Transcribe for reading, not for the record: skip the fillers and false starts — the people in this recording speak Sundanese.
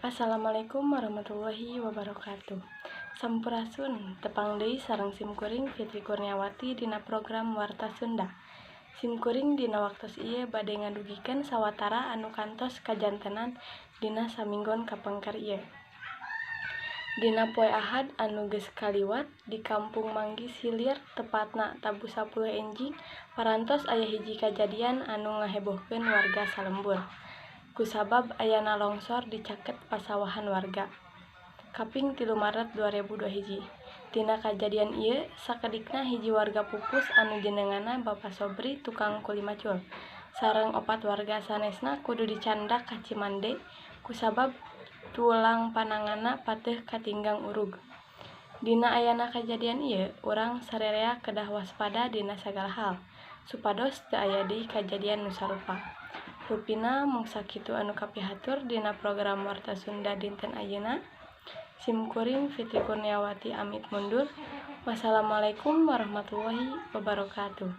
Assalamualaikum warahmatullahi wabarakatuh. Sampurasun, tepang deui sareng simkuring Fitri Kurniawati dina program Warta Sunda. Simkuring dina waktos ieu bade ngadugikeun sawatara anu kantos kajantenan dina saminggon kapengker ieu. Dina poe Ahad anu geus kaliwat di Kampung Manggis Hilir tepatna tabu 10 enjing parantos aya hiji kajadian anu ngahebohkeun warga salembur. Kusabab ayana longsor di caket pasawahan warga. Kaping 3 Maret 2021. Tina kajadian ieu sakedikna hiji warga pupus anu jenenganna Bapak Sobri tukang kuli macul sareng 4 warga sanesna kudu dicandak ka Cimande kusabab tulang pananganna pateuh katinggang urug. Dina ayana kajadian ieu urang sarerea kedah waspada dina sagala hal supados teu aya deui kajadian nu sarupa. Rupina mung sakitu anu kapihatur dina program Warta Sunda dinten ayeuna. Simkuring Fitri Kurniawati amit mundur. Wassalamualaikum warahmatullahi wabarakatuh.